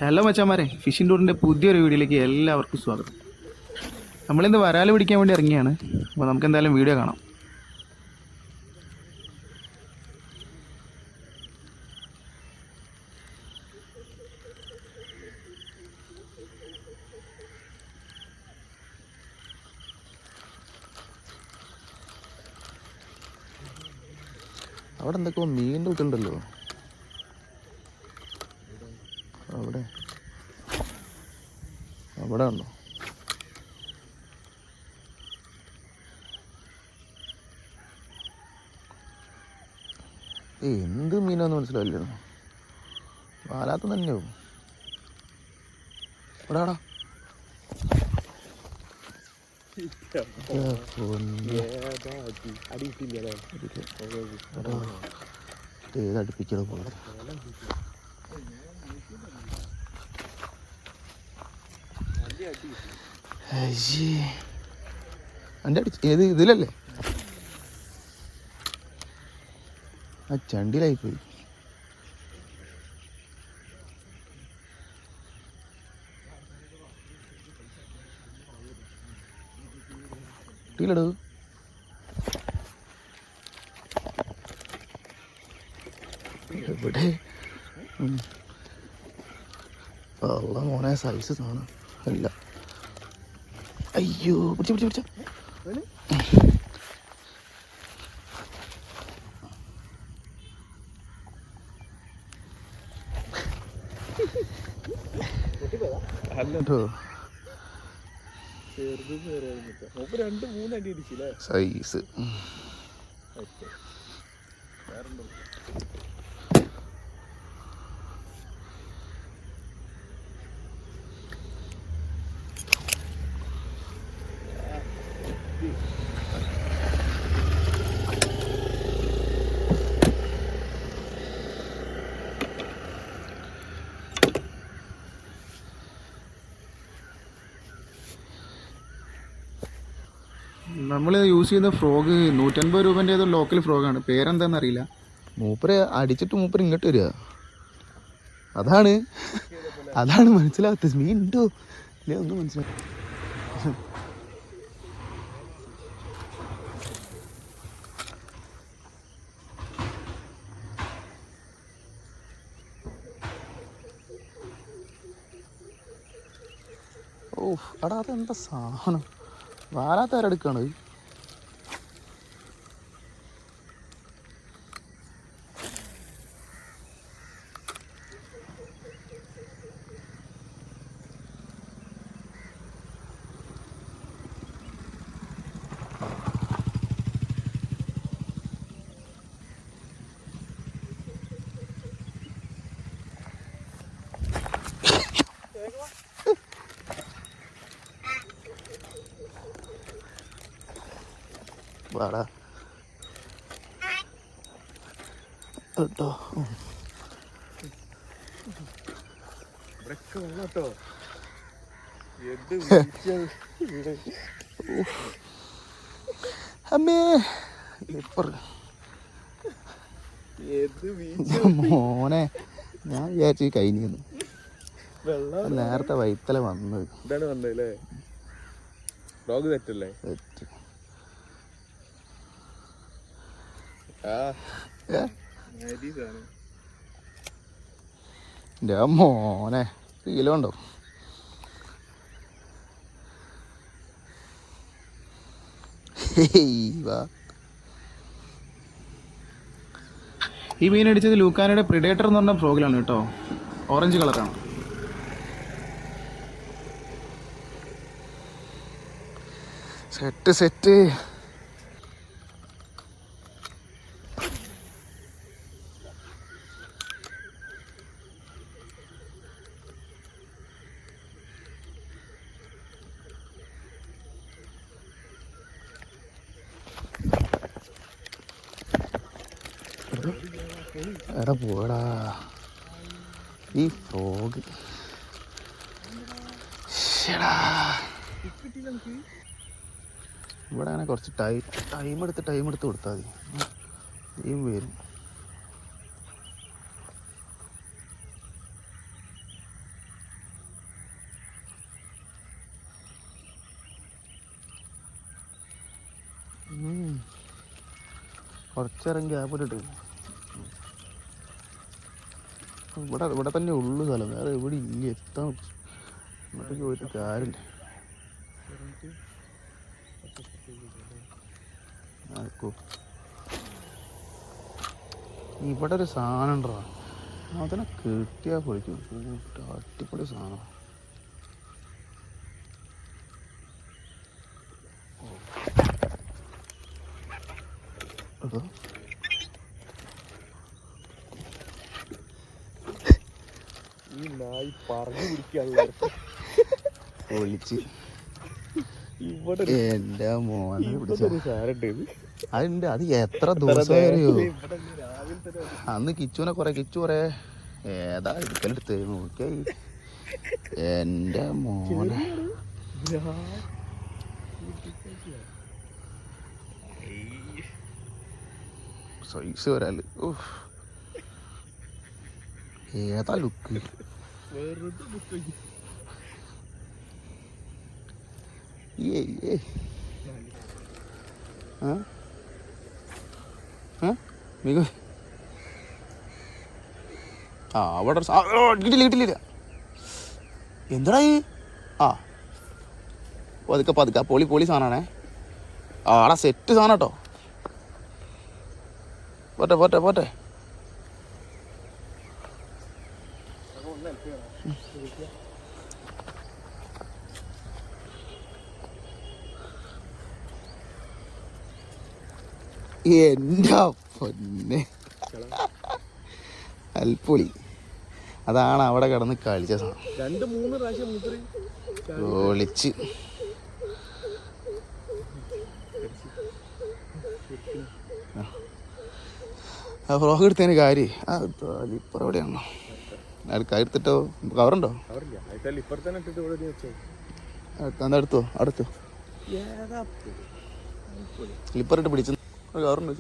Hello മച്ചാമാരെ, phishing ടൂറിൻ്റെ പുതിയൊരു വീഡിയോയിലേക്ക് എല്ലാവർക്കും സ്വാഗതം. നമ്മളിന്ന് വരാൽ പിടിക്കാൻ വേണ്ടി ഇറങ്ങിയാണ്. അപ്പോൾ നമുക്ക് എന്തായാലും വീഡിയോ കാണാം. അവിടെ എന്തൊക്കെയോ മീനിൻ്റെ കുട്ടികളുണ്ടല്ലോ. അവിടെ അവിടെ ഉണ്ടോ? എന്ത് മീനാന്ന് മനസ്സിലാവില്ല. വാലാത്ത തന്നെയാവും. ഇവിടെ ആടാ ഏതടുപ്പിക്കണ പോലെ. എൻ്റെ ഏത് ഇതിലല്ലേ? ആ ചണ്ടിയിലായിപ്പോയി. ടീലെടു എവിടെ? അള്ള മോനെ, സൈസ് സാധനം അല്ല. അയ്യോ, പിടിച്ച പിടിച്ച പിടിച്ച. സൈസ് നമ്മൾ യൂസ് ചെയ്യുന്ന ഫ്രോഗ് 150 രൂപേൻ്റെ ഏതോ ലോക്കൽ ഫ്രോഗാണ്. പേരെന്താണെന്ന് അറിയില്ല. മൂപ്പര് അടിച്ചിട്ട് മൂപ്പര് ഇങ്ങോട്ട് വരിക. അതാണ് മനസ്സിലാകത്തത്. മീൻ ഉണ്ടോ ഇല്ലേ ഒന്നും മനസ്സിലാവും. ഓ അടാ, അതെന്താ സാധനം? വാലാത്താരെടുക്കാണ്. വാടാ കേട്ടോ. അമ്മേ മോനെ, ഞാൻ വിചാരിച്ചു കഴിഞ്ഞു. നേരത്തെ വൈത്തല വന്നത്. എൻ്റെ മോനെ, കിലോ ഉണ്ടോ? ഈ മീൻ അടിച്ചത് ലൂക്കാനയുടെ പ്രിഡേറ്റർ എന്ന് പറഞ്ഞ ഫ്രോഗിലാണ് കേട്ടോ. ഓറഞ്ച് കളറാണ്. Set set. എടാ പോടാ ഈ ഫ്രോഗ്. ഇവിടെ അങ്ങനെ കുറച്ച് ടൈം എടുത്ത് കൊടുത്താൽ മതി. ഈ വരും. കുറച്ചേരം ഗ്യാപ്പ് ഇട്ടിട്ട് ഇവിടെ തന്നെ ഉള്ളു സ്ഥലം, വേറെ എവിടെ ഇല്ല. എത്താൻ ഇങ്ങോട്ടേക്ക് പോയിട്ട് കാര്യമില്ല. ഇവിടെ ഒരു സാധനം ഉണ്ടോ, അതിനെ കിട്ടിയാൽ പൊളിക്കും. അടിപൊളി സാധനം. അതോ ഈ നായി പറഞ്ഞു പിടിക്കാൻ പൊളിച്ച് ഇവിടെ എൻ്റെ മോനെ പിടിച്ച സാരുണ്ട്. അതുണ്ട്. അത് എത്ര ദിവസം അറിയോ. ഇവിടെ രാവിലെ തന്നെ അന്ന് കിച്ചു കുറെ ഏതാ എടുക്കലെടുത്ത് നോക്കിയായി. എൻ്റെ മോനെ സൈസ് വരാല്. ഏതാ ലുക്ക്. വെറുതെ അവിടെ കിട്ടില്ല. എന്താടാ ഈ പതുക്കെ പൊളി സാധനമാണേ. ആടാ സെറ്റ് സാധനം കേട്ടോ. പോട്ടെ എൻ്റെ പൊന്നെ അൽപ്പൊളി. അതാണ് അവിടെ കിടന്ന് കളിച്ച സാധനം. 2-3 പ്രാവശ്യം മുദ്ര പൊളിച്ച്. ഫ്രോക്ക് എടുത്തതിന് കാര്യം ഇപ്പം എവിടെയാണോ കയർത്തിട്ടോ? കവറുണ്ടോ? ഇപ്പുറത്തന്നെ ഇട്ടിട്ട് ഇവിടെ വെച്ചോ. എന്താ അടുത്തോ? സ്ലിപ്പറിട്ട് പിടിച്ചു കവറുണ്ടോ?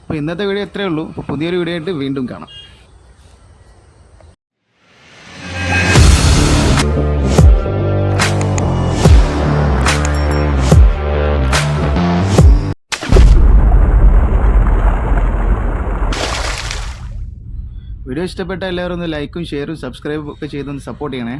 അപ്പോൾ ഇന്നത്തെ വീഡിയോ ഇത്രയേ ഉള്ളൂ. പുതിയൊരു വീഡിയോ ആയിട്ട് വീണ്ടും കാണാം. വീഡിയോ ഇഷ്ടപ്പെട്ട എല്ലാവരും ഒന്ന് ലൈക്കും ഷെയറും സബ്സ്ക്രൈബും ഒക്കെ ചെയ്തൊന്ന് സപ്പോർട്ട് ചെയ്യണേ.